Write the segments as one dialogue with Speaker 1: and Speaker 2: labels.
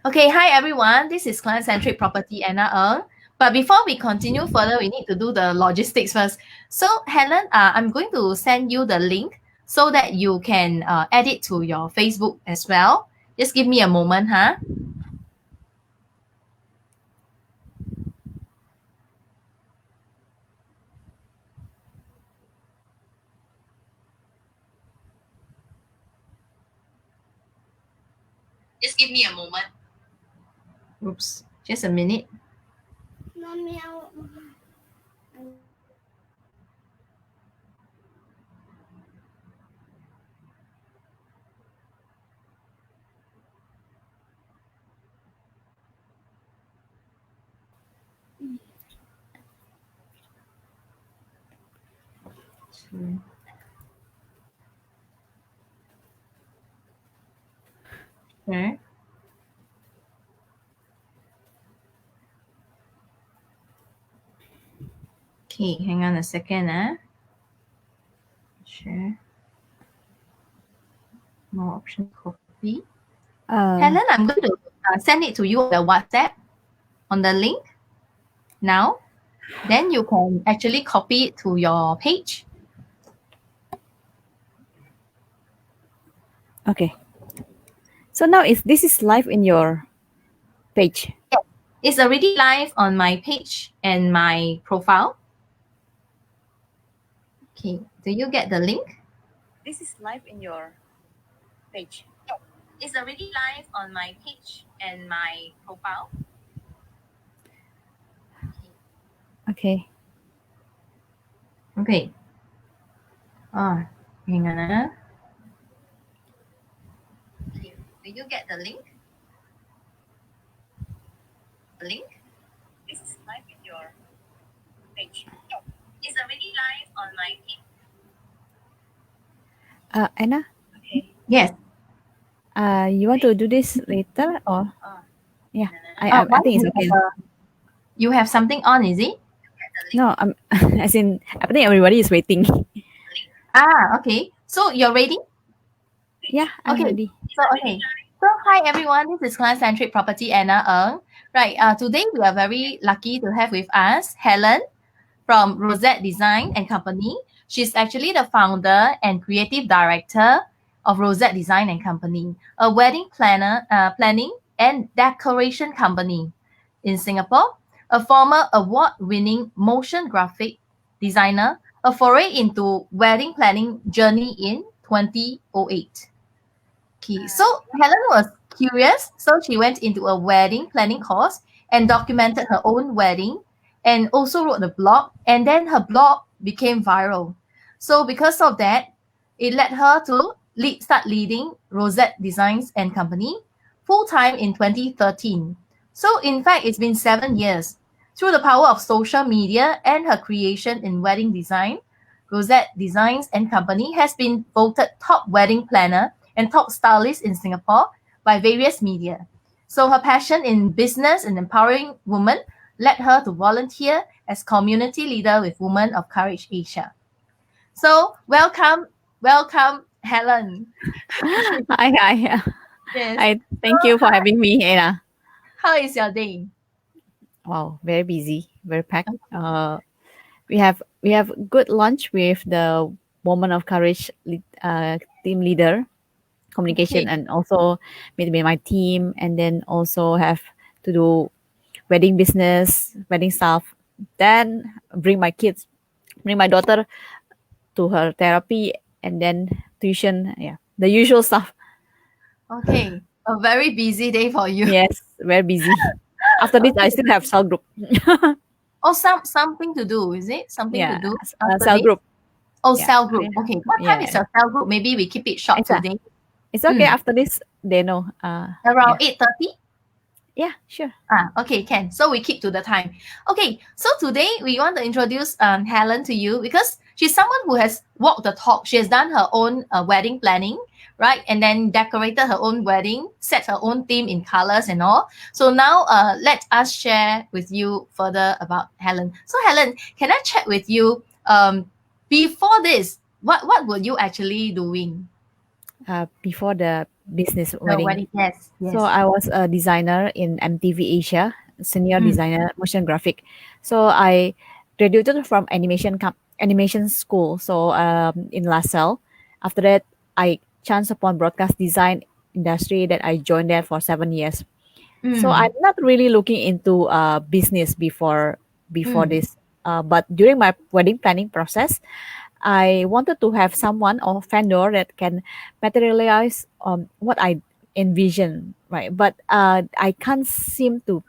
Speaker 1: Okay, hi everyone. This is Centric Property Anna Ng. But before we continue further, we need to do the logistics first. So, Helen, I'm going to send you the link so that you can add it to your Facebook as well. Just give me a moment, huh? Just give me a moment. Oops, just a minute. Okay. Okay, hang on a second. Share. More option copy. Helen, I'm going to send it to you on the WhatsApp on the link now. Then you can actually copy it to your page.
Speaker 2: Okay. So now this is live in your page.
Speaker 1: Yeah, it's already live on my page and my profile. Okay, do you get the link?
Speaker 2: This is live in your page.
Speaker 1: Yeah, it's already live on my page and my profile.
Speaker 2: Okay.
Speaker 1: Okay. Hang on. Okay, do you get the link? The link?
Speaker 2: This is live in your page.
Speaker 1: Yeah, it's already live on my page.
Speaker 2: Anna?
Speaker 1: Okay. Yes.
Speaker 2: You want to do this later or? Yeah, I think it's okay.
Speaker 1: You have something on, is it?
Speaker 2: No, as in, I think everybody is waiting.
Speaker 1: Okay. So you're ready?
Speaker 2: Yeah, I'm ready.
Speaker 1: So hi everyone. This is Centric Property Anna Ng. Right. Today we are very lucky to have with us Helen from Rosette Design and Company. She's actually the founder and creative director of Rosette Design and Company, a wedding planning and decoration company in Singapore, a former award-winning motion graphic designer, a foray into wedding planning journey in 2008. Okay, so Helen was curious, so she went into a wedding planning course and documented her own wedding and also wrote a blog, and then her blog became viral. So because of that, it led her to start leading Rosette Designs and Company full-time in 2013. So in fact, it's been 7 years. Through the power of social media and her creation in wedding design, Rosette Designs and Company has been voted top wedding planner and top stylist in Singapore by various media. So her passion in business and empowering women led her to volunteer as community leader with Women of Courage Asia. So welcome, Helen.
Speaker 2: Hi.
Speaker 1: Yes.
Speaker 2: Hi, thank you for having me, Anna.
Speaker 1: How is your day?
Speaker 2: Wow, very busy, very packed. We have good lunch with the Woman of Courage team leader, communication,
Speaker 1: Okay.
Speaker 2: and also meet with my team, and then also have to do wedding business, wedding stuff. Then bring my daughter to her therapy, and then tuition. Yeah, the usual stuff.
Speaker 1: Okay. A very busy day for you.
Speaker 2: Yes, very busy. After this, I still have cell group.
Speaker 1: Oh, something to do, is it? Something to
Speaker 2: Yeah,
Speaker 1: do after
Speaker 2: cell
Speaker 1: this?
Speaker 2: group.
Speaker 1: Oh,
Speaker 2: Yeah,
Speaker 1: cell group. Okay. What time is
Speaker 2: yeah.
Speaker 1: your cell group? Maybe we keep it short today.
Speaker 2: It's okay. After this, they know.
Speaker 1: Around
Speaker 2: Yeah.
Speaker 1: 8:30?
Speaker 2: Yeah, sure.
Speaker 1: Okay, can. So we keep to the time. Okay, so today we want to introduce Helen to you because she's someone who has walked the talk. She has done her own wedding planning, right? And then decorated her own wedding, set her own theme in colors and all. So now let us share with you further about Helen. So Helen, can I chat with you before this? What were you actually doing?
Speaker 2: before the business
Speaker 1: The
Speaker 2: wedding.
Speaker 1: wedding. Yes,
Speaker 2: So
Speaker 1: yes.
Speaker 2: I was a designer in MTV Asia, senior
Speaker 1: Mm,
Speaker 2: designer, motion graphic. So I graduated from animation school. So in LaSalle. After that, I chanced upon broadcast design industry that I joined there for 7 years. So
Speaker 1: mm,
Speaker 2: I'm not really looking into business before
Speaker 1: mm,
Speaker 2: this. But during my wedding planning process, I wanted to have someone or vendor that can materialize what I envision, right? But I can't seem to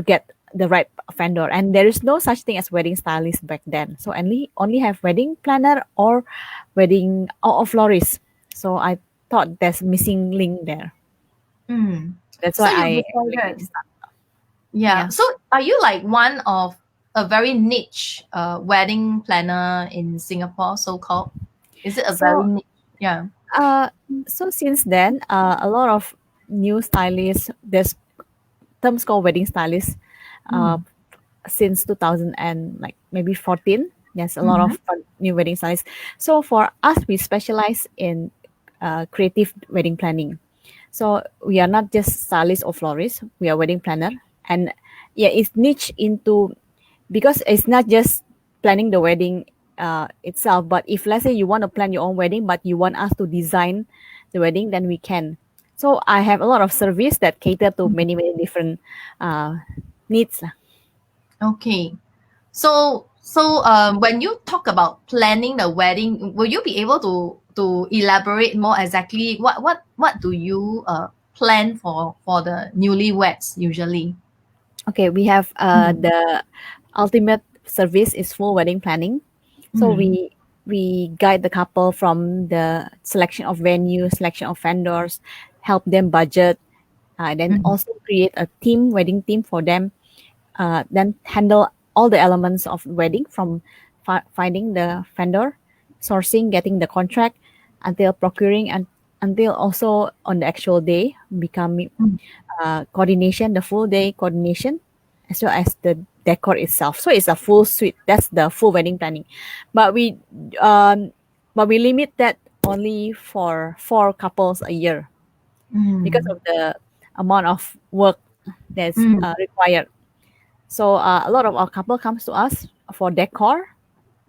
Speaker 2: get the right vendor, and there is no such thing as wedding stylist back then. So only have wedding planner or wedding or florist. So I thought there's missing link there.
Speaker 1: mm.
Speaker 2: That's
Speaker 1: So
Speaker 2: why
Speaker 1: you
Speaker 2: I really
Speaker 1: decided.
Speaker 2: start.
Speaker 1: Yeah.
Speaker 2: Yeah.
Speaker 1: So are you like one of a very niche wedding planner in Singapore, so called? Is it a very
Speaker 2: So
Speaker 1: niche? Yeah.
Speaker 2: uh, so since then, a lot of new stylists. There's terms called wedding stylist. Uh,
Speaker 1: Mm.
Speaker 2: since 2000 and like maybe 14, there's a lot
Speaker 1: Mm-hmm.
Speaker 2: of new wedding stylists. So for us, we specialize in creative wedding planning. So we are not just stylist or florist, we are wedding planner. And yeah, it's niche into, because it's not just planning the wedding itself, but if let's say you want to plan your own wedding but you want us to design the wedding, then we can. So I have a lot of service that cater to many different uh, needs.
Speaker 1: Okay. So when you talk about planning the wedding, will you be able to elaborate more exactly what do you plan for the newlyweds usually?
Speaker 2: Okay, we have
Speaker 1: Mm.
Speaker 2: the ultimate service is full wedding planning. So
Speaker 1: Mm.
Speaker 2: we guide the couple from the selection of venue, selection of vendors, help them budget, then
Speaker 1: Mm.
Speaker 2: also create a team, wedding team for them. Then handle all the elements of wedding from finding the vendor, sourcing, getting the contract, until procuring, and until also on the actual day becoming
Speaker 1: Mm.
Speaker 2: coordination, the full day coordination, as well as the decor itself. So it's a full suite. That's the full wedding planning, but um, we limit that only for 4 couples a year because
Speaker 1: Mm.
Speaker 2: of the amount of work that's
Speaker 1: Mm.
Speaker 2: required. So a lot of our couple comes to us for decor,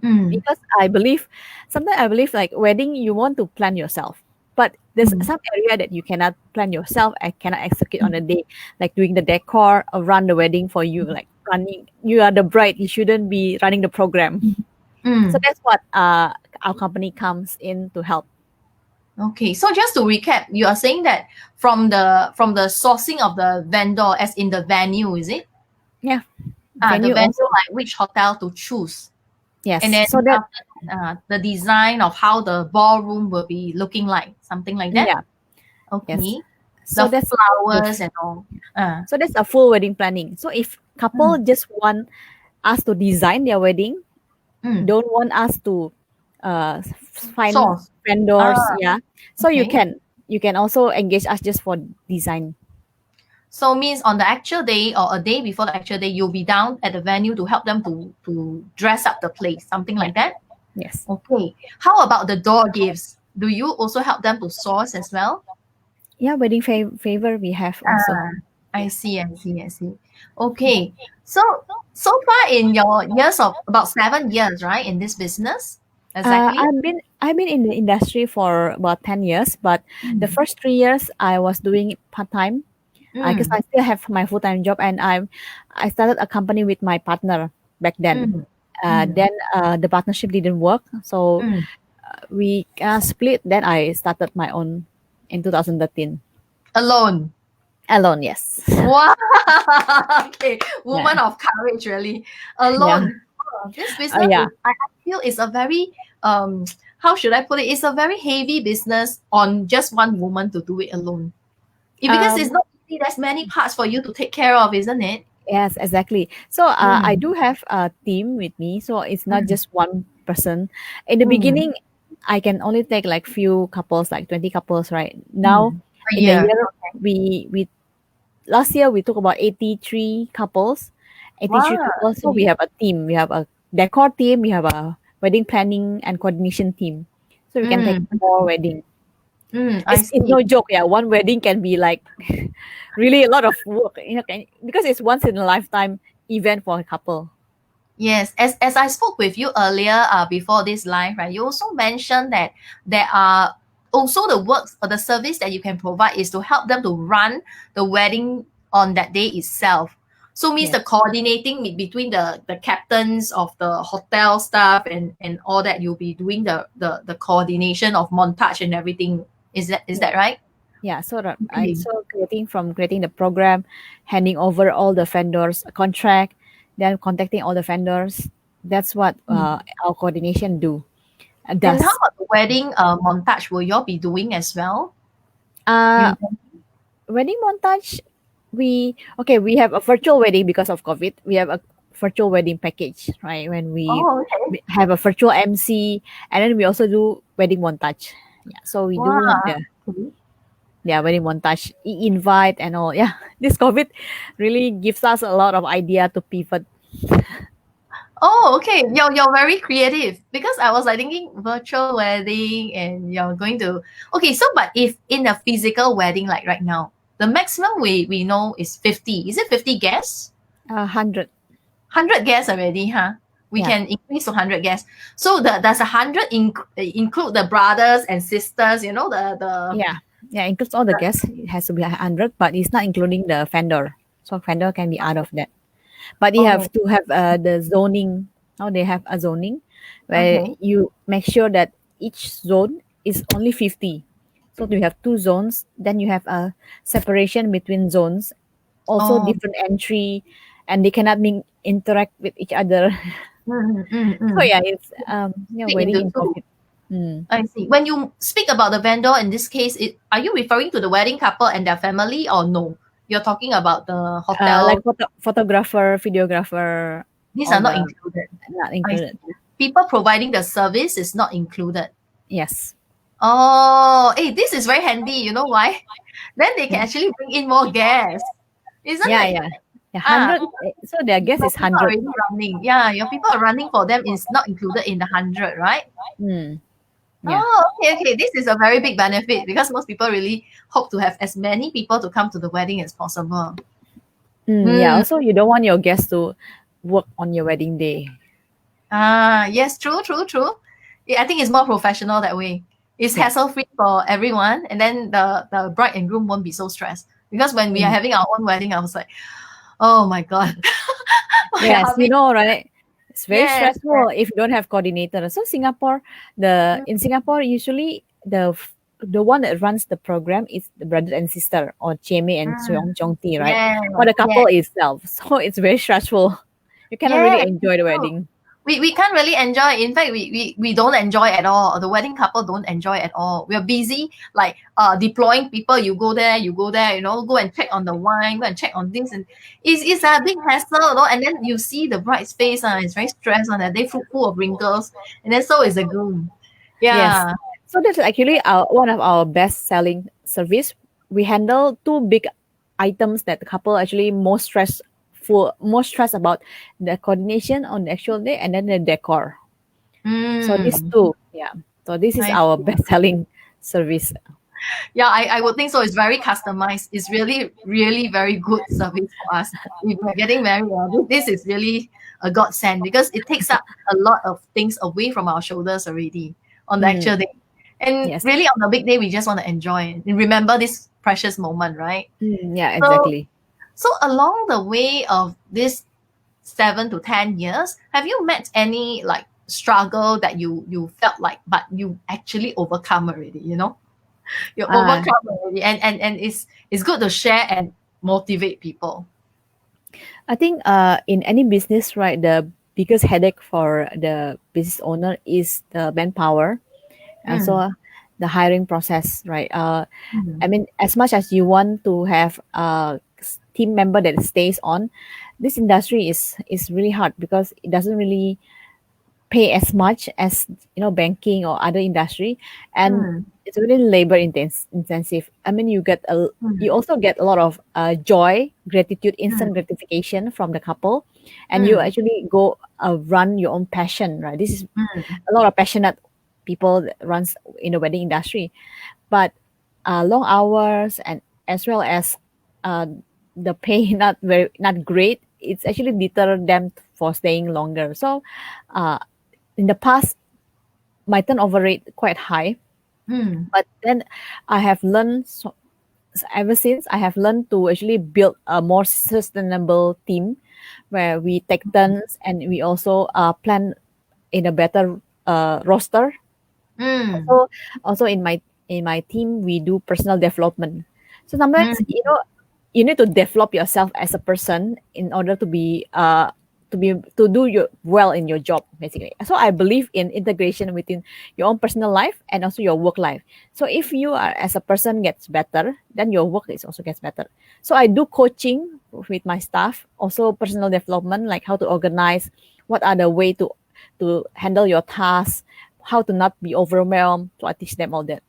Speaker 1: Mm.
Speaker 2: because I believe sometimes I believe like wedding you want to plan yourself, but there's
Speaker 1: Mm.
Speaker 2: some area that you cannot plan yourself and cannot execute on the day, like doing the decor or run the wedding for you, like running. You are the bride, you shouldn't be running the program. So
Speaker 1: Mm.
Speaker 2: that's what our company comes in to help.
Speaker 1: Okay, so just to recap, you are saying that from the sourcing of the vendor, as in the venue, is it?
Speaker 2: Yeah,
Speaker 1: The
Speaker 2: venue
Speaker 1: venue,
Speaker 2: also.
Speaker 1: like which hotel to choose, and
Speaker 2: Yes,
Speaker 1: then
Speaker 2: so that,
Speaker 1: after that, the design of how the ballroom will be looking like, something like that.
Speaker 2: yeah, yes.
Speaker 1: Okay, the
Speaker 2: So that's the
Speaker 1: flowers and all.
Speaker 2: so that's a full wedding planning. So if
Speaker 1: Mm,
Speaker 2: couple just want us to design their wedding,
Speaker 1: mm.
Speaker 2: don't want us to find
Speaker 1: Sauce. Ah,
Speaker 2: vendors, yeah, so
Speaker 1: okay.
Speaker 2: you can also engage us just for design.
Speaker 1: So means on the actual day or a day before the actual day, you'll be down at the venue to help them to dress up the place, something
Speaker 2: Yeah,
Speaker 1: like that.
Speaker 2: yes,
Speaker 1: Okay. How about the door gifts? Do you also help them to source as well?
Speaker 2: yeah, wedding favor we have also.
Speaker 1: Ah, I see, I see, I see. Okay. So so far in your years of about 7 years, right, in this business? Exactly.
Speaker 2: I've been in the industry for about 10 years, but the
Speaker 1: Mm.
Speaker 2: first 3 years I was doing it part-time, because
Speaker 1: Mm.
Speaker 2: I still have my full-time job, and I started a company with my partner back then.
Speaker 1: Mm. Mm.
Speaker 2: Then the partnership didn't work, so
Speaker 1: Mm.
Speaker 2: we split. Then I started my own in 2013
Speaker 1: Alone.
Speaker 2: alone. Yes.
Speaker 1: Wow. Okay.
Speaker 2: Yeah.
Speaker 1: Woman of courage, really.
Speaker 2: Yeah.
Speaker 1: Alone. Oh, this business
Speaker 2: Yeah.
Speaker 1: is, I feel is a very how should I put it? It's a very heavy business on just one woman to do it alone. Because it's
Speaker 2: Um,
Speaker 1: not easy, there's many parts for you to take care of, isn't it?
Speaker 2: yes, exactly. So I
Speaker 1: Mm.
Speaker 2: do have a team with me, so it's not
Speaker 1: Mm.
Speaker 2: just one person. In the
Speaker 1: Mm.
Speaker 2: beginning, I can only take like few couples, like 20 couples. Right now,
Speaker 1: Mm. A
Speaker 2: in the
Speaker 1: year.
Speaker 2: year, we last year we took about 83 couples, 83
Speaker 1: Wow.
Speaker 2: couples. So we
Speaker 1: Okay.
Speaker 2: have a team. We have a decor team. We have a wedding planning and coordination team. So we can take
Speaker 1: Mm.
Speaker 2: more wedding.
Speaker 1: I
Speaker 2: It's
Speaker 1: see.
Speaker 2: no joke. Yeah, one wedding can be like really a lot of work. Because it's once in a lifetime event for a couple.
Speaker 1: Yes, as I spoke with you earlier, before this live, right? You also mentioned that there are also the works or the service that you can provide is to help them to run the wedding on that day itself. So means
Speaker 2: Yes.
Speaker 1: the coordinating between the captains of the hotel staff and all that. You'll be doing the coordination of montage and everything. Is that right?
Speaker 2: Yeah, so
Speaker 1: Okay.
Speaker 2: creating the program, handing over all the vendors a contract, then contacting all the vendors. That's what our coordination
Speaker 1: And how
Speaker 2: does.
Speaker 1: about the wedding montage? Will you all be doing as well?
Speaker 2: Uh,
Speaker 1: You
Speaker 2: wedding montage, we have a virtual wedding because of COVID. We have a virtual wedding package, right? When
Speaker 1: oh, okay.
Speaker 2: we have a virtual MC, and then we also do wedding montage. Yeah, so we do
Speaker 1: Wow.
Speaker 2: the wedding montage, invite and all. Yeah, this COVID really gives us a lot of idea to pivot.
Speaker 1: Oh, okay. You're very creative because I was like thinking virtual wedding and you're going to okay. So, but if in a physical wedding like right now, the maximum we know is 50. Is it 50 guests?
Speaker 2: 100.
Speaker 1: 100 guests already, huh? We
Speaker 2: Yeah,
Speaker 1: can increase to 100 guests. So does 100 include the brothers and sisters? You know
Speaker 2: yeah, yeah. Includes all the guests. It has to be 100, but it's not including the vendor. So vendor can be out of that. But you have
Speaker 1: oh,
Speaker 2: to have the zoning. Now they have a zoning where
Speaker 1: okay.
Speaker 2: you make sure that each zone is only 50. So you have two zones. Then you have a separation between zones. Also
Speaker 1: Oh,
Speaker 2: different entry, and they cannot interact with each other. So yeah, it's
Speaker 1: split
Speaker 2: wedding
Speaker 1: into
Speaker 2: in
Speaker 1: two.
Speaker 2: COVID. Mm.
Speaker 1: I see. When you speak about the vendor in this case, are you referring to the wedding couple and their family or no? You're talking about the
Speaker 2: Like
Speaker 1: hotel.
Speaker 2: photographer, videographer,
Speaker 1: These
Speaker 2: all
Speaker 1: are not
Speaker 2: the
Speaker 1: included.
Speaker 2: not
Speaker 1: I
Speaker 2: included.
Speaker 1: see. People providing the service is not included.
Speaker 2: Yes.
Speaker 1: Oh, hey, this is very handy. You know why? Then they can
Speaker 2: Yeah.
Speaker 1: actually bring in more guests. Isn't
Speaker 2: Yeah,
Speaker 1: it?
Speaker 2: yeah. Yeah,
Speaker 1: Ah,
Speaker 2: 100. So their guess
Speaker 1: your
Speaker 2: is
Speaker 1: people are
Speaker 2: 100.
Speaker 1: already running. Yeah, your people are running for them is not included in the 100, right?
Speaker 2: Mm. Yeah.
Speaker 1: Oh, okay, okay. This is a very big benefit because most people really hope to have as many people to come to the wedding as possible.
Speaker 2: Yeah.
Speaker 1: Mm.
Speaker 2: Also, you don't want your guests to work on your wedding day.
Speaker 1: Ah, yes, true, true, true. Yeah, I think it's more professional that way. It's
Speaker 2: Yeah.
Speaker 1: hassle free for everyone, and then the bride and groom won't be so stressed. Because when we are
Speaker 2: Mm.
Speaker 1: having our own wedding, I was like, oh my god, my
Speaker 2: Yes,
Speaker 1: hubby.
Speaker 2: right? It's very
Speaker 1: Yes, yes.
Speaker 2: stressful if you don't have coordinator. So in Singapore, usually the one that runs the program is the brother and sister or Cheme and
Speaker 1: Mm,
Speaker 2: Chongti, right?
Speaker 1: yes,
Speaker 2: Or the
Speaker 1: yes,
Speaker 2: couple itself. So it's very stressful. You cannot really
Speaker 1: yes.
Speaker 2: enjoy the
Speaker 1: True.
Speaker 2: wedding.
Speaker 1: We can't really enjoy. In fact, we don't enjoy at all. The wedding couple don't enjoy at all. We're busy like deploying people. You go there, go and check on the wine, go and check on this, and it's a big hassle. And then you see the bride's face, it's very stressed on that day, full of wrinkles, and then so is the groom.
Speaker 2: Yes.
Speaker 1: Yeah.
Speaker 2: So that's actually one of our best selling service. We handle two big items that the couple actually most stress about: the coordination on the actual day and then the decor. So these
Speaker 1: Mm,
Speaker 2: two, yeah. So this is
Speaker 1: I
Speaker 2: our
Speaker 1: see.
Speaker 2: best selling service.
Speaker 1: Yeah, I would think so. It's very customized. It's really, really very good service for us. If we're getting married, this is really a godsend because it takes up a lot of things away from our shoulders already on the
Speaker 2: Mm,
Speaker 1: actual day. And
Speaker 2: yes.
Speaker 1: really on the big day, we just want to enjoy and remember this precious moment, right?
Speaker 2: Yeah,
Speaker 1: So,
Speaker 2: exactly.
Speaker 1: so along the way of this 7 to 10 years, have you met any like struggle that you felt like, but you actually overcome already? You
Speaker 2: Uh,
Speaker 1: overcome already, and it's good to share and motivate people.
Speaker 2: I think in any business, right, the biggest headache for the business owner is the manpower, and
Speaker 1: Mm,
Speaker 2: so the hiring process, right?
Speaker 1: mm,
Speaker 2: I mean, as much as you want to have a team member that stays on, this industry is really hard because it doesn't really pay as much as banking or other industry, and
Speaker 1: mm,
Speaker 2: it's really labor intensive. I mean, you
Speaker 1: mm,
Speaker 2: also get a lot of joy, gratitude,
Speaker 1: mm,
Speaker 2: instant gratification from the couple, and you
Speaker 1: mm,
Speaker 2: actually go run your own passion, right? This is
Speaker 1: mm,
Speaker 2: a lot of passionate people that runs in the wedding industry, but long hours and as well as uh, the pay not great. It's actually deter them for staying longer. So uh, in the past, my turnover rate quite high,
Speaker 1: Mm.
Speaker 2: but then I have learned ever since I have learned to actually build a more sustainable team where we take turns and we also plan in a better roster.
Speaker 1: Mm.
Speaker 2: Also in my team we do personal development. So sometimes
Speaker 1: Mm.
Speaker 2: you need to develop yourself as a person in order to do your well in your job basically. So I believe in integration within your own personal life and also your work life. So if you are as a person gets better, then your work is also gets better. So I do coaching with my staff, also personal development, like how to organize, what are the way to handle your tasks, how to not be overwhelmed. So I teach them all that.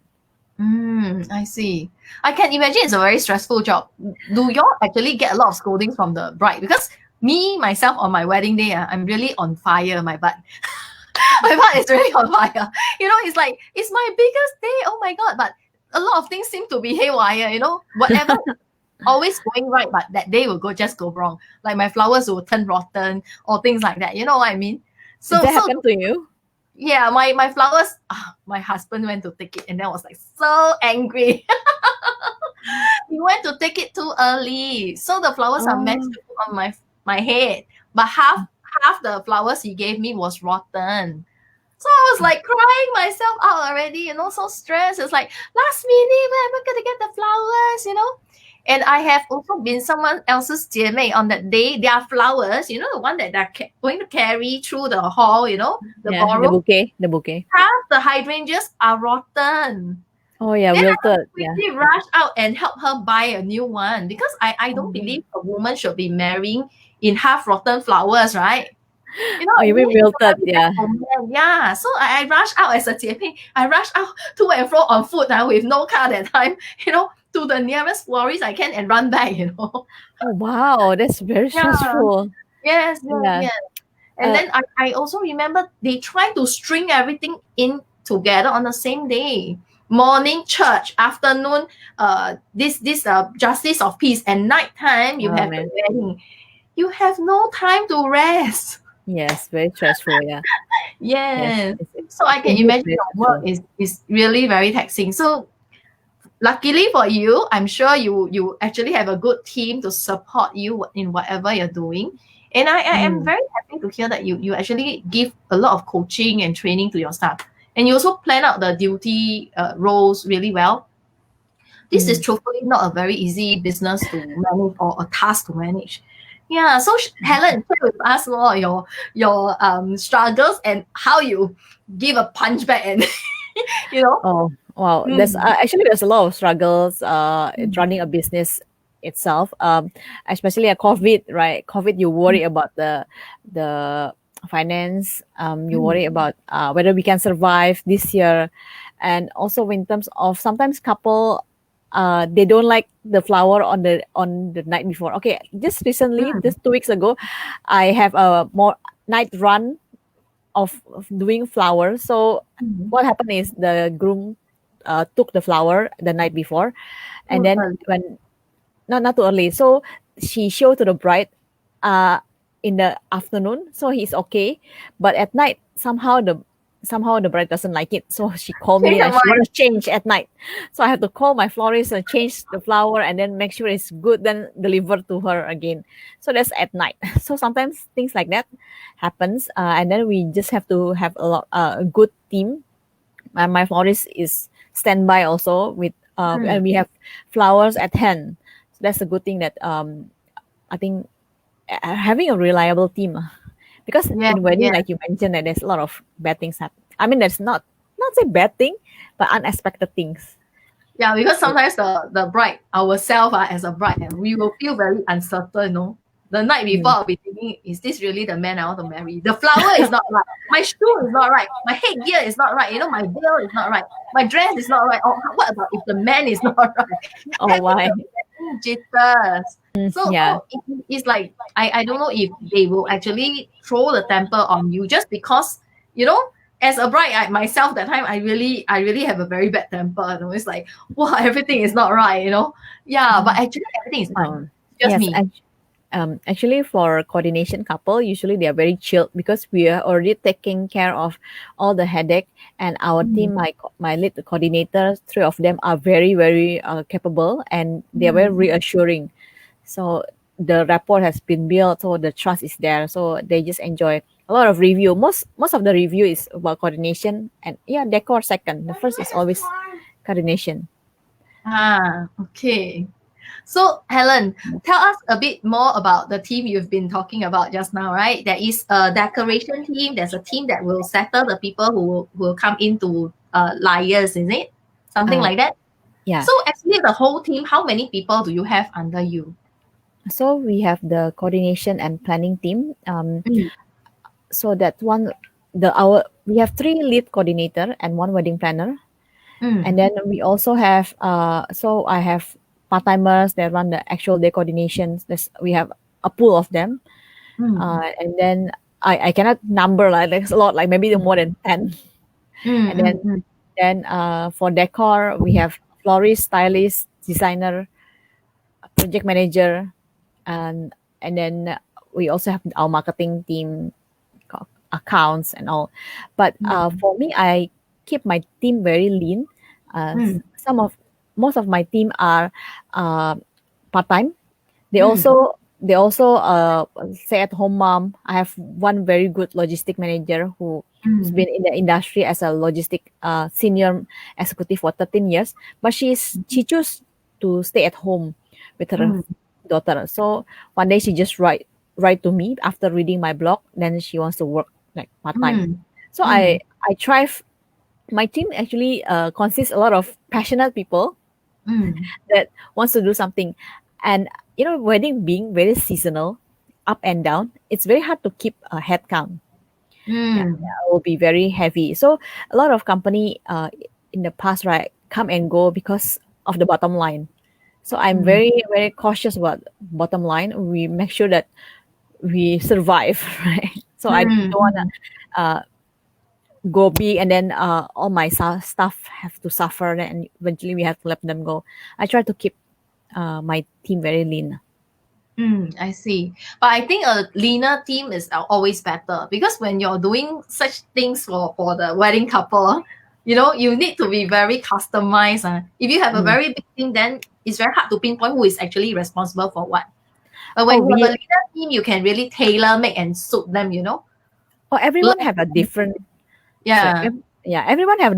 Speaker 1: Mm, I see. I can imagine it's a very stressful job. Do y'all actually get a lot of scoldings from the bride? Because me, myself, on my wedding day, I'm really on fire, my butt. My butt is really on fire. It's like, it's my biggest day. Oh my God. But a lot of things seem to be haywire, whatever always going right, but that day will just go wrong. Like my flowers will turn rotten or things like that. You know what I mean?
Speaker 2: Did
Speaker 1: So,
Speaker 2: that
Speaker 1: so
Speaker 2: happen to you?
Speaker 1: yeah, my flowers, my husband went to take it and then was like so angry. He went to take it too early. So the flowers are meant
Speaker 2: Oh,
Speaker 1: to put on my head. But half the flowers he gave me was rotten. So I was like crying myself out already, so stressed. It's like last minute, when am I gonna get the flowers? And I have also been someone else's 姐妹 on that day. Their flowers, the one that they're going to carry through the hall, the
Speaker 2: yeah, the
Speaker 1: ballroom.
Speaker 2: bouquet, the bouquet.
Speaker 1: Half the hydrangeas are rotten.
Speaker 2: Oh yeah,
Speaker 1: Then I
Speaker 2: wilted. Yeah.
Speaker 1: quickly rush out and help her buy a new one because I don't
Speaker 2: Oh,
Speaker 1: believe a woman should be marrying in half rotten flowers, right? You know
Speaker 2: oh
Speaker 1: what
Speaker 2: you
Speaker 1: I
Speaker 2: mean
Speaker 1: mean? It's
Speaker 2: wilted?
Speaker 1: very bad
Speaker 2: Yeah.
Speaker 1: for men. Yeah. So I rush out as a 姐妹. I rush out to and fro on foot with no car that time, to the nearest florist I can and run back.
Speaker 2: Oh wow, that's very
Speaker 1: Yeah.
Speaker 2: stressful.
Speaker 1: Yes, yes,
Speaker 2: Yeah.
Speaker 1: yes. And
Speaker 2: Uh,
Speaker 1: then I also remember they try to string everything in together on the same day. Morning church, afternoon, this justice of peace, and nighttime you
Speaker 2: oh
Speaker 1: have the
Speaker 2: man.
Speaker 1: wedding. You have no time to rest.
Speaker 2: Yes, very stressful. Yeah. Yes.
Speaker 1: Yes.
Speaker 2: It's
Speaker 1: So I can
Speaker 2: indeed
Speaker 1: imagine
Speaker 2: very
Speaker 1: your work
Speaker 2: stressful.
Speaker 1: is really very taxing. So luckily for you, I'm sure you actually have a good team to support you in whatever you're doing. And I am
Speaker 2: Mm,
Speaker 1: very happy to hear that you actually give a lot of coaching and training to your staff. And you also plan out the duty roles really well. This is
Speaker 2: mm.
Speaker 1: truthfully not a very easy business to manage or a task to manage. Yeah, so Helen, share with us more your struggles and how you give a punch back and you know.
Speaker 2: Oh wow,
Speaker 1: Mm,
Speaker 2: there's a lot of struggles
Speaker 1: mm,
Speaker 2: running a business itself. Especially a COVID, right? COVID, you
Speaker 1: mm,
Speaker 2: worry about the finance. You
Speaker 1: mm,
Speaker 2: worry about whether we can survive this year, and also in terms of sometimes couple. They don't like the flower on the night before. Okay, just recently,
Speaker 1: mm,
Speaker 2: just 2 weeks ago, I have a more night run of doing flowers. So
Speaker 1: mm.
Speaker 2: what happened is the groom took the flower the night before, and
Speaker 1: Too
Speaker 2: then
Speaker 1: early.
Speaker 2: when not too early, so she showed to the bride uh in the afternoon, so he's okay, but at night somehow the bride doesn't like it, so she called
Speaker 1: Change
Speaker 2: me
Speaker 1: your
Speaker 2: and she
Speaker 1: mind.
Speaker 2: wants to change at night. So I have to call my florist and change the flower and then make sure it's good, then deliver to her again. So that's at night. So sometimes things like that happens, and then we just have to have a good team. And my florist is standby also with and
Speaker 1: Mm,
Speaker 2: we have flowers at hand. So that's a good thing that I think having a reliable team, because
Speaker 1: yeah,
Speaker 2: in wedding,
Speaker 1: yeah.
Speaker 2: like you mentioned, that there's a lot of bad things happen. I mean, that's not say bad thing, but unexpected things.
Speaker 1: Yeah, because sometimes the bride, ourselves as a bride, we will feel very uncertain. The night before,
Speaker 2: Mm.
Speaker 1: I'll be thinking, is this really the man I want to marry? The flower is not right. My shoe is not right. My headgear is not right. My veil is not right. My dress is not right. Or what about if the man is not right?
Speaker 2: Oh,
Speaker 1: Everything
Speaker 2: why?
Speaker 1: will be getting jitters. So,
Speaker 2: Yeah.
Speaker 1: so it's like, I don't know if they will actually throw the temper on you just because, you know, as a bride, myself that time, I really have a very bad temper. And it's like, wow, everything is not right, you know. Yeah, but actually everything is fine.
Speaker 2: No.
Speaker 1: Just
Speaker 2: Yes,
Speaker 1: me.
Speaker 2: actually, for coordination couple, usually they are very chill because we are already taking care of all the headache. And our
Speaker 1: Mm,
Speaker 2: team, my lead coordinator, three of them are very very capable and they are very
Speaker 1: mm,
Speaker 2: reassuring. So the rapport has been built, so the trust is there. So they just enjoy a lot of review. Most of the review is about coordination and yeah, decor second. The first is always coordination.
Speaker 1: okay. So, Helen, tell us a bit more about the team you've been talking about just now, right? There is a decoration team. There's a team that will settle the people who will come into liars, is it? Something
Speaker 2: Uh,
Speaker 1: like that.
Speaker 2: yeah.
Speaker 1: So, actually, the whole team, how many people do you have under you?
Speaker 2: So we have the coordination and planning team.
Speaker 1: Mm,
Speaker 2: So that one, the our we have three lead coordinator and one wedding planner, and
Speaker 1: mm,
Speaker 2: then we also have so I have part timers that run the actual day coordinations. We have a pool of them,
Speaker 1: mm,
Speaker 2: and then I cannot number like there's a lot like maybe
Speaker 1: mm,
Speaker 2: more than 10,
Speaker 1: mm,
Speaker 2: and
Speaker 1: mm, mm,
Speaker 2: then for decor we have florist, stylist, designer, project manager, and then we also have our marketing team, accounts and all. But
Speaker 1: mm,
Speaker 2: for me, I keep my team very lean.
Speaker 1: mm,
Speaker 2: Some of most of my team are uh, part time. They
Speaker 1: mm,
Speaker 2: also stay at home mom. I have one very good logistic manager who's
Speaker 1: mm,
Speaker 2: been in the industry as a logistic senior executive for 13 years, but she chose to stay at home with her
Speaker 1: mm,
Speaker 2: daughter. So one day she just write to me after reading my blog. Then she wants to work like part time.
Speaker 1: mm,
Speaker 2: So
Speaker 1: mm,
Speaker 2: I try. My team actually consists a lot of passionate people
Speaker 1: mm,
Speaker 2: that wants to do something. And wedding being very seasonal, up and down, it's very hard to keep a head count. Yeah,
Speaker 1: mm,
Speaker 2: it will be very heavy. So a lot of company in the past, right, come and go because of the bottom line. So I'm
Speaker 1: mm,
Speaker 2: very very cautious about bottom line. We make sure that we survive, right? So I don't
Speaker 1: mm,
Speaker 2: want
Speaker 1: mm.
Speaker 2: to go big and then all my staff have to suffer and eventually we have to let them go. I try to keep my team very lean.
Speaker 1: I see. But I think a leaner team is always better because when you're doing such things for the wedding couple, you need to be very customized. If you have a
Speaker 2: Mm.
Speaker 1: very big team, then it's very hard to pinpoint who is actually responsible for what. But
Speaker 2: Oh,
Speaker 1: when you have a
Speaker 2: we
Speaker 1: leaner team, you can really tailor make and suit them.
Speaker 2: everyone have a different. Sorry,
Speaker 1: Yeah.
Speaker 2: yeah, everyone have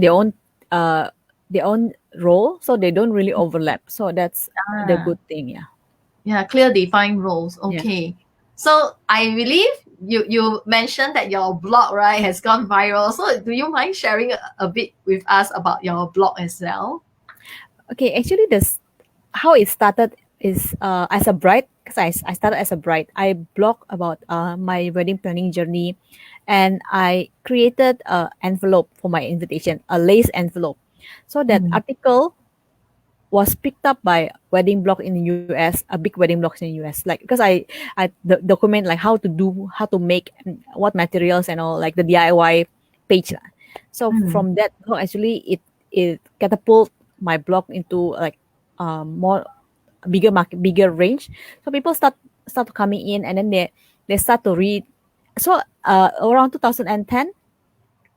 Speaker 2: uh their own role, so they don't really overlap. So that's the
Speaker 1: Ah.
Speaker 2: good thing. Yeah,
Speaker 1: Yeah, clear defined roles.
Speaker 2: yeah.
Speaker 1: Okay. So I believe you mentioned that your blog, right, has gone viral. So do you mind sharing a bit with us about your blog as well?
Speaker 2: Okay, actually, this how it started is as a bride because I started as a bride. I blog about my wedding planning journey, and I created a envelope for my invitation, a lace envelope. So that
Speaker 1: Mm,
Speaker 2: article was picked up by wedding blog in the US, a big wedding blogs in the US. Like because I document like how to make and what materials and all like the DIY page lah. So
Speaker 1: mm,
Speaker 2: from that blog actually it catapult my blog into like more bigger market, bigger range. So people start coming in and then they start to read. So around 2010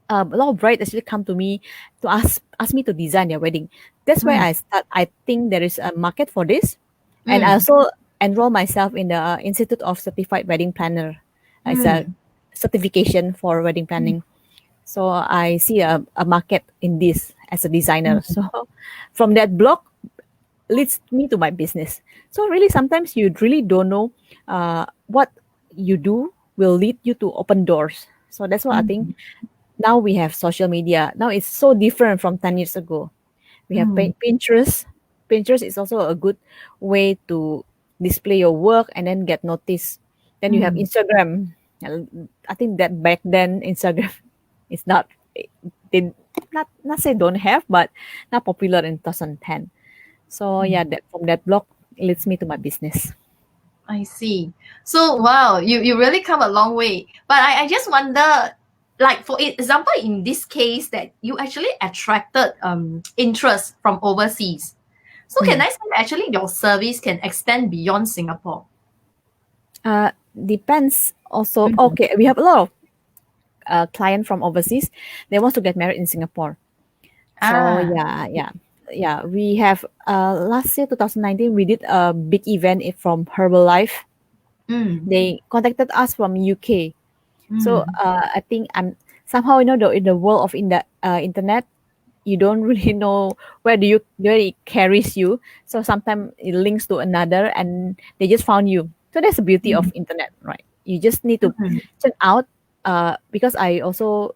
Speaker 2: a lot of brides actually come to me to ask me to design their wedding. That's why
Speaker 1: mm,
Speaker 2: I think there is a market for this, and I
Speaker 1: mm,
Speaker 2: also enroll myself in the Institute of Certified Wedding Planner. It's a
Speaker 1: mm,
Speaker 2: certification for wedding
Speaker 1: mm,
Speaker 2: planning. So I see a market in this as a designer.
Speaker 1: mm,
Speaker 2: So from that blog leads me to my business. So really sometimes you really don't know what you do will lead you to open doors. So that's what I think
Speaker 1: mm,
Speaker 2: now we have social media. Now it's so different from 10 years ago. We have
Speaker 1: mm,
Speaker 2: Pinterest. Pinterest is also a good way to display your work and then get noticed. Then you have
Speaker 1: mm.
Speaker 2: Instagram. I think that back then Instagram is not they not say don't have, but not popular in 2010. So yeah, that from that blog leads me to my business.
Speaker 1: I see. So wow, you really come a long way. But I just wonder, like for example, in this case that you actually attracted interest from overseas. So can I say that actually your service can extend beyond Singapore?
Speaker 2: Depends also. Okay, we have a lot of client from overseas. They want to get married in Singapore. So
Speaker 1: Ah.
Speaker 2: yeah. We have last year 2019 we did a big event from Herbalife. They contacted us from UK. So I think I'm somehow in the world of internet, you don't really know where it carries you. So sometimes it links to another, and they just found you. So that's the beauty of internet, right? You just need to check out. Because I also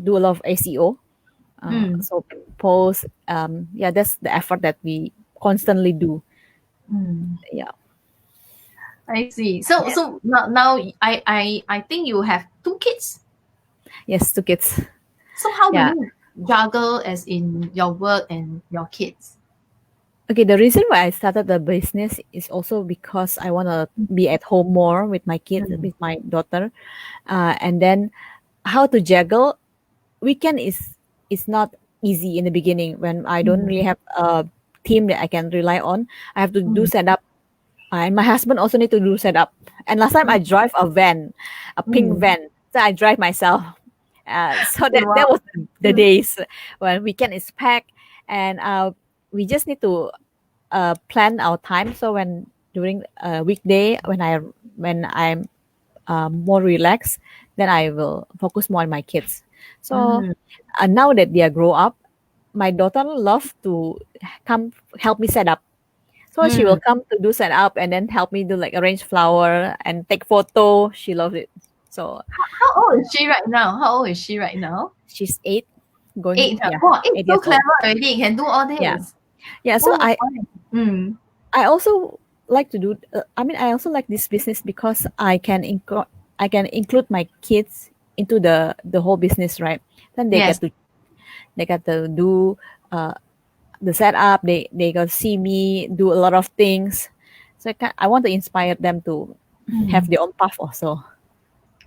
Speaker 2: do a lot of SEO. So post, that's the effort that we constantly do. Yeah.
Speaker 1: I see. So now I think you have two kids.
Speaker 2: Yes, two kids.
Speaker 1: So how do
Speaker 2: Yeah.
Speaker 1: you juggle as in your work and your kids?
Speaker 2: Okay, the reason why I started the business is also because I want to be at home more with my kids, with my daughter, and then how to juggle. Weekend is not easy in the beginning when I don't really have a team that I can rely on. I have to do setup, and my husband also need to do setup. And last time I drive a van, a pink van, so I drive myself. So that
Speaker 1: Wow.
Speaker 2: was the days when weekend is packed, and we just need to plan our time. So when during a weekday when I'm more relaxed, then I will focus more on my kids. So now that they are grow up, my daughter loves to come help me set up. So she will come to do set up and then help me do like arrange flower and take photo. She loves it. So
Speaker 1: How old is she right now? How old is she right now?
Speaker 2: she's 8, going
Speaker 1: 8. Wow, 8
Speaker 2: 8
Speaker 1: so
Speaker 2: years old.
Speaker 1: clever already. Can do all
Speaker 2: Yeah,
Speaker 1: this.
Speaker 2: yeah. So
Speaker 1: Oh, fine.
Speaker 2: I also like to do. I also like this business because I can include my kids into the whole business, right? Then
Speaker 1: Yes.
Speaker 2: they get to do uh, the setup. They got to see me do a lot of things. So I want to inspire them to have their own path also.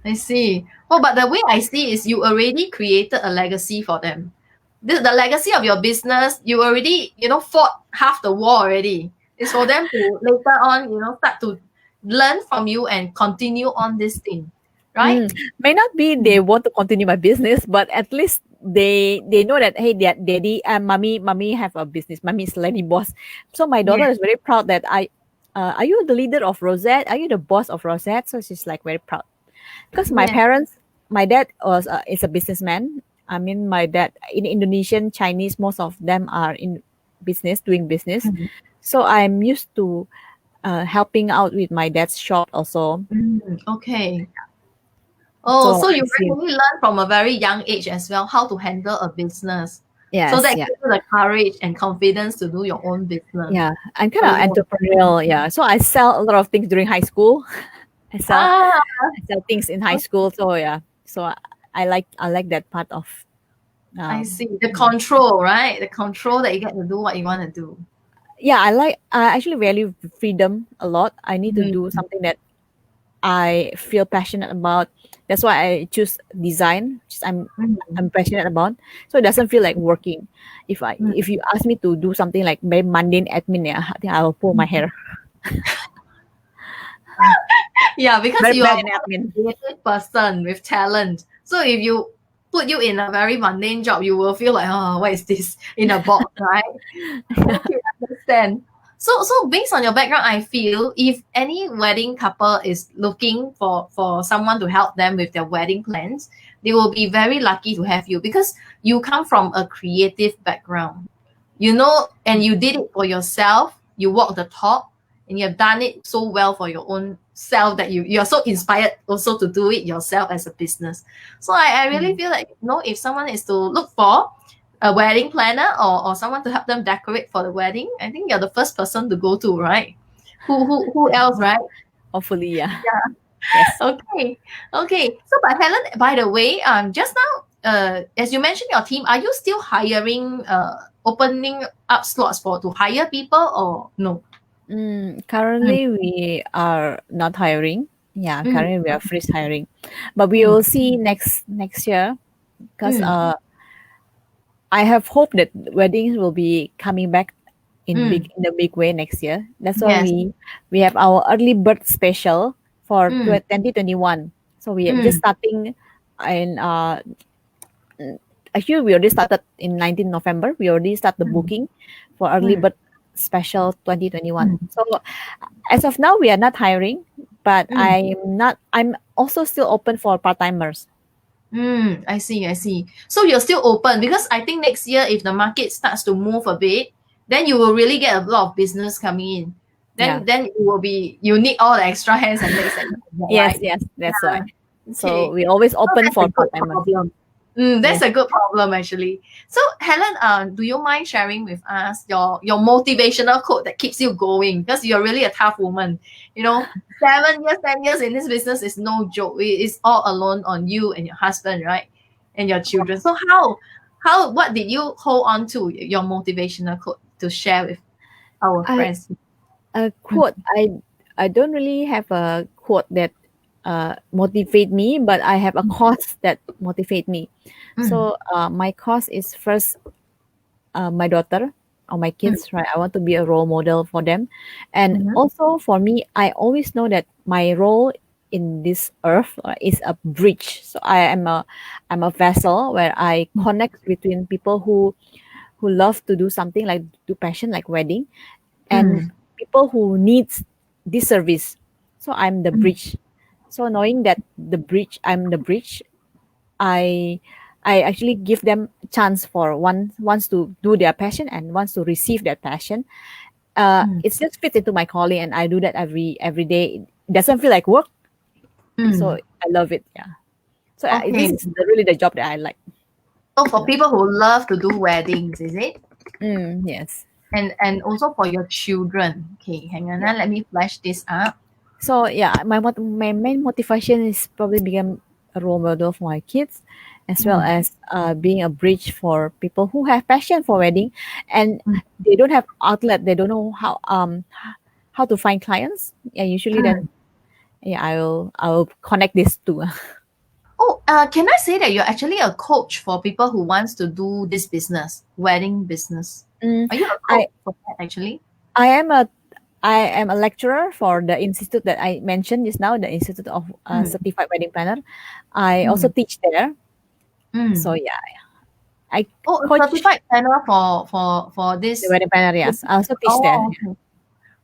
Speaker 1: I see. Oh, but the way I see is you already created a legacy for them. The legacy of your business, you already, fought half the war already. It's for them to later on, start to learn from you and continue on this thing, right?
Speaker 2: May not be they want to continue my business, but at least they know that hey, daddy and mommy have a business. Mommy is lady boss. So my daughter
Speaker 1: Yeah.
Speaker 2: is very proud that are you the leader of Rosette? Are you the boss of Rosette? So she's like very proud because my
Speaker 1: Yeah.
Speaker 2: parents, my dad is a businessman. I mean, my dad in Indonesian Chinese, most of them are in doing business. So I'm used to helping out with my dad's shop also.
Speaker 1: Okay. Oh,
Speaker 2: So
Speaker 1: so
Speaker 2: I
Speaker 1: you
Speaker 2: see.
Speaker 1: really learn from a very young age as well how to handle a business. So
Speaker 2: Yes,
Speaker 1: that
Speaker 2: yeah.
Speaker 1: gives you the courage and confidence to do your own business.
Speaker 2: Yeah, I'm kind
Speaker 1: So
Speaker 2: of
Speaker 1: you
Speaker 2: entrepreneurial. Yeah, so I sell a lot of things during high school. I sell
Speaker 1: ah,
Speaker 2: I sell things in high school. So yeah, so I like that part of
Speaker 1: I
Speaker 2: um
Speaker 1: see. The control, right? The control that you get to do what you want to do.
Speaker 2: yeah, I actually value freedom a lot. I need to do something that I feel passionate about. That's why I choose design, which I'm passionate about. So it doesn't feel like working. If you ask me to do something like very mundane admin, yeah, I think I will pull my hair.
Speaker 1: Yeah, because
Speaker 2: Very
Speaker 1: you are
Speaker 2: bad in
Speaker 1: a
Speaker 2: admin.
Speaker 1: creative person with talent. So if you put you in a very mundane job, you will feel like, oh, what is this in a box, right? Okay, understand. So based on your background, I feel if any wedding couple is looking for someone to help them with their wedding plans, they will be very lucky to have you because you come from a creative background. And you did it for yourself. You walk the talk, and you have done it so well for your own self that you're so inspired also to do it yourself as a business. So I really feel like if someone is to look for a wedding planner or someone to help them decorate for the wedding, I think you're the first person to go to, right? Who else, right?
Speaker 2: Hopefully, yeah. Yes.
Speaker 1: Okay. Okay. So but Helen, by the way, just now, as you mentioned your team, are you still hiring opening up slots to hire people or no?
Speaker 2: Currently, we are not hiring. Yeah,
Speaker 1: Mm,
Speaker 2: currently we are freeze hiring, but we
Speaker 1: mm,
Speaker 2: will see next year because
Speaker 1: mm,
Speaker 2: I have hope that weddings will be coming back
Speaker 1: mm.
Speaker 2: in a big way next year. That's why
Speaker 1: Yes.
Speaker 2: we have our early bird special for
Speaker 1: Mm,
Speaker 2: 2021. So we are just
Speaker 1: mm,
Speaker 2: starting in actually we already started in 19 November. We already start the
Speaker 1: mm,
Speaker 2: booking for early
Speaker 1: mm,
Speaker 2: bird special 2021.
Speaker 1: mm,
Speaker 2: So as of now we are not hiring, but
Speaker 1: mm.
Speaker 2: I'm also still open for part-timers.
Speaker 1: I see, I see. So you're still open because I think next year, if the market starts to move a bit, then you will really get a lot of business coming in.
Speaker 2: Yeah.
Speaker 1: Then it will be you need all the extra hands and legs that you can get,
Speaker 2: Yes,
Speaker 1: right?
Speaker 2: yes, that's
Speaker 1: Yeah.
Speaker 2: why. So
Speaker 1: Okay.
Speaker 2: we always
Speaker 1: So
Speaker 2: open
Speaker 1: that's a
Speaker 2: for
Speaker 1: good
Speaker 2: part-timers.
Speaker 1: problem. That's
Speaker 2: Yes.
Speaker 1: a good problem actually. So Helen, do you mind sharing with us your motivational quote that keeps you going? Because you're really a tough woman. You know, 7 years, 10 years in this business is no joke. It's all alone on you and your husband, right? And your children. So what did you hold on to your motivational quote to share with our
Speaker 2: I
Speaker 1: friends?
Speaker 2: a
Speaker 1: Mm,
Speaker 2: quote. I don't really have a quote that motivate me, but I have a cause that motivate me.
Speaker 1: mm,
Speaker 2: So my cause is first my daughter or my
Speaker 1: mm,
Speaker 2: kids, right? I want to be a role model for them, and
Speaker 1: mhm,
Speaker 2: also for me, I always know that my role in this earth is a bridge. So I'm a vessel where I connect between people who love to do something like do passion like wedding and
Speaker 1: mm,
Speaker 2: people who needs this service. So I'm the
Speaker 1: mm,
Speaker 2: bridge. So knowing that I'm the bridge, I I actually give them chance for one wants to do their passion and wants to receive their passion.
Speaker 1: mm,
Speaker 2: It just fits into my calling, and I do that every day. It doesn't feel like work, so
Speaker 1: mm.
Speaker 2: I love it. Yeah. So this
Speaker 1: Okay.
Speaker 2: is really the job that I like.
Speaker 1: Oh, for people who love to do weddings, is it?
Speaker 2: Yes.
Speaker 1: And also for your children. Okay, hang on,
Speaker 2: Yeah.
Speaker 1: let me flash this up.
Speaker 2: So yeah, my main motivation is probably become a role model for my kids, as well
Speaker 1: Mm,
Speaker 2: as being a bridge for people who have passion for wedding, and
Speaker 1: mm,
Speaker 2: they don't have outlet. They don't know how to find clients. Yeah, usually then
Speaker 1: mm.
Speaker 2: yeah, I will connect these two.
Speaker 1: Oh, can I say that you're actually a coach for people who wants to do this business, wedding business?
Speaker 2: Mm,
Speaker 1: Are you a
Speaker 2: I
Speaker 1: coach for that actually?
Speaker 2: I am a I am a lecturer for the institute that I mentioned just now, the Institute of
Speaker 1: Mm,
Speaker 2: Certified Wedding Planner. I also
Speaker 1: mm,
Speaker 2: teach there. So
Speaker 1: mm.
Speaker 2: yeah, I
Speaker 1: Oh, a
Speaker 2: coach
Speaker 1: certified planner for
Speaker 2: the
Speaker 1: this.
Speaker 2: wedding planner. Yes, I also teach there.
Speaker 1: Oh, okay.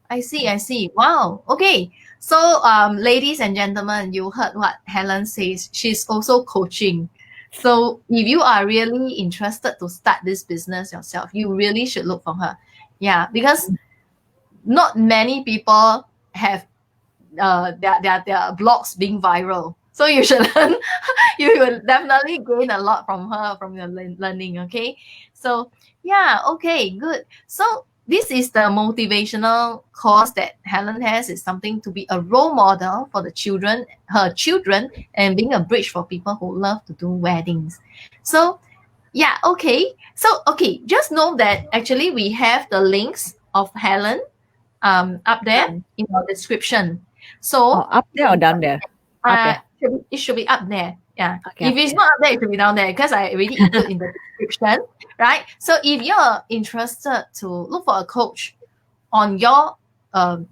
Speaker 1: I see, I see. Wow. Okay. So, ladies and gentlemen, you heard what Helen says. She's also coaching. So, if you are really interested to start this business yourself, you really should look for her. Yeah, because not many people have their blogs being viral. So you should learn. You will definitely gain a lot from her from your learning. Okay, so yeah, okay, good. So this is the motivational course that Helen has, is something to be a role model for the children, her children, and being a bridge for people who love to do weddings. So yeah, okay. So okay, just know that actually we have the links of Helen up there
Speaker 2: Um,
Speaker 1: in our description.
Speaker 2: oh,
Speaker 1: So
Speaker 2: up
Speaker 1: you
Speaker 2: there or
Speaker 1: can
Speaker 2: down there? Up there.
Speaker 1: it should be up there. Yeah.
Speaker 2: Okay,
Speaker 1: If
Speaker 2: up
Speaker 1: it's
Speaker 2: there.
Speaker 1: not up there, it should be down there because I already include in the description, right? So if you're interested to look for a coach on your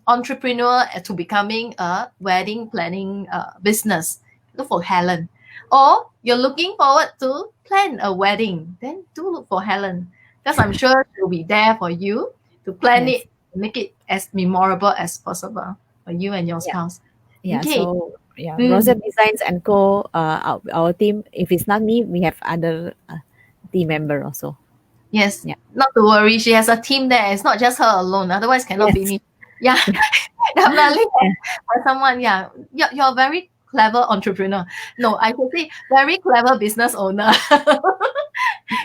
Speaker 1: entrepreneur to becoming a wedding planning business, look for Helen. Or you're looking forward to plan a wedding, then do look for Helen because I'm sure she'll be there for you to plan
Speaker 2: Yes.
Speaker 1: it, make it as memorable as possible for you and your
Speaker 2: Yeah.
Speaker 1: spouse.
Speaker 2: Yeah.
Speaker 1: Okay.
Speaker 2: So yeah,
Speaker 1: Mm,
Speaker 2: Rosette Designs and Co. Our team. If it's not me, we have other team member also.
Speaker 1: yes,
Speaker 2: Yeah.
Speaker 1: not to worry. She has a team there. It's not just her alone. Otherwise, cannot
Speaker 2: Yes.
Speaker 1: finish. Yeah,
Speaker 2: Yeah.
Speaker 1: definitely
Speaker 2: Yeah.
Speaker 1: have someone. Yeah, you're a very clever entrepreneur. No, I should say very clever business owner.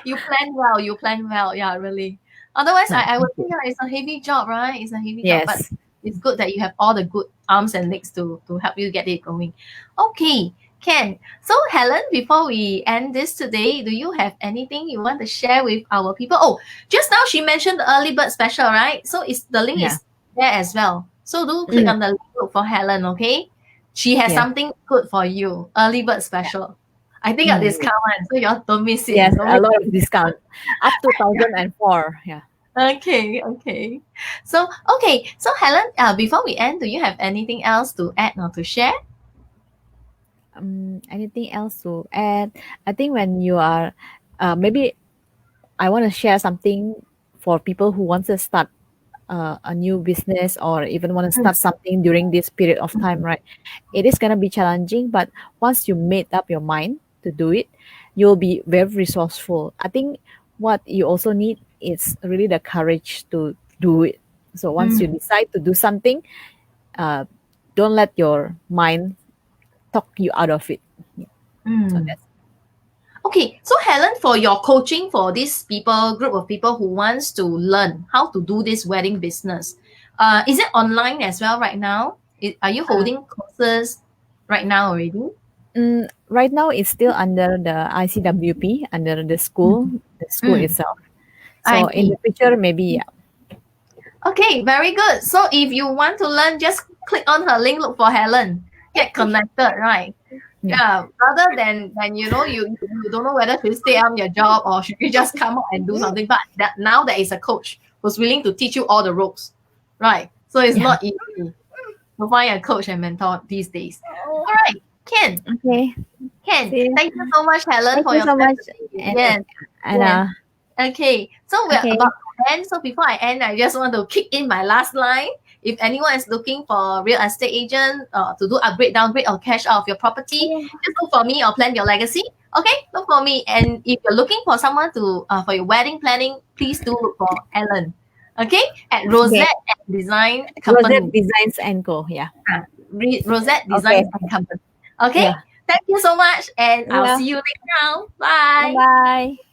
Speaker 1: You plan well. You plan well. Yeah, really. Otherwise,
Speaker 2: No,
Speaker 1: I would
Speaker 2: thank
Speaker 1: think
Speaker 2: you.
Speaker 1: yeah, it's a heavy job, right? It's a heavy job, but
Speaker 2: Yes.
Speaker 1: it's good that you have all the good arms and legs to help you get it going. Okay, Ken. So Helen, before we end this today, do you have anything you want to share with our people? Oh, just now she mentioned the early bird special, right? So it's the link
Speaker 2: Yeah.
Speaker 1: is there as well. So do click
Speaker 2: Mm.
Speaker 1: on the link, look for Helen, okay? she has
Speaker 2: Yes.
Speaker 1: something good for you. Early bird special. I think a
Speaker 2: Mm.
Speaker 1: discount one, so you all don't miss it.
Speaker 2: Yes,
Speaker 1: Don't
Speaker 2: a
Speaker 1: miss
Speaker 2: lot of discount up to 1004. Yeah.
Speaker 1: Okay, okay. So, okay. So, Helen, before we end, do you have anything else to add or to share?
Speaker 2: Anything else to add? I think when you are, maybe I want to share something for people who want to start a new business or even want to
Speaker 1: Mm,
Speaker 2: start something during this period of time, right? It is going to be challenging, but once you made up your mind to do it, you'll be very resourceful. I think what you also need is really the courage to do it. So once
Speaker 1: mm,
Speaker 2: you decide to do something, uh, don't let your mind talk you out of it. So
Speaker 1: mm.
Speaker 2: that's
Speaker 1: Okay, so Helen, for your coaching for this people group of people who wants to learn how to do this wedding business, is it online as well right now? Are you
Speaker 2: uh,
Speaker 1: holding courses right now already?
Speaker 2: right now it's still under the ICWP, under the school
Speaker 1: Mm,
Speaker 2: itself. So
Speaker 1: I
Speaker 2: in
Speaker 1: see.
Speaker 2: the future, maybe yeah.
Speaker 1: Okay, very good. So if you want to learn, just click on her link, look for Helen, get connected, right?
Speaker 2: Yeah.
Speaker 1: Yeah, rather than you don't know whether to stay on your job or should you just come out and do something. But that now there is a coach who's willing to teach you all the ropes, right? So it's
Speaker 2: Yeah.
Speaker 1: not easy to find a coach and mentor these days. All right,
Speaker 2: Okay.
Speaker 1: Ken,
Speaker 2: See you.
Speaker 1: thank you so much, Helen,
Speaker 2: Thank
Speaker 1: for
Speaker 2: you
Speaker 1: your
Speaker 2: so
Speaker 1: time
Speaker 2: much.
Speaker 1: today.
Speaker 2: And
Speaker 1: Yes,
Speaker 2: and
Speaker 1: yes. Okay, so we're
Speaker 2: okay.
Speaker 1: about to end. So before I end, I just want to kick in my last line. If anyone is looking for real estate agent to do upgrade, downgrade, or cash out of your property, just look for me or plan your legacy. Okay, look for me. And if you're looking for someone to for your wedding planning, please do look for Ellen. Okay, at
Speaker 2: Okay.
Speaker 1: Rosette Design
Speaker 2: Rosette
Speaker 1: Company.
Speaker 2: Designs and Co. Yeah.
Speaker 1: Rosette
Speaker 2: Okay.
Speaker 1: Designs and Company. Okay,
Speaker 2: Yeah.
Speaker 1: thank you so much, and I'll
Speaker 2: Yeah.
Speaker 1: see you next time.
Speaker 2: Bye
Speaker 1: Bye.
Speaker 2: bye.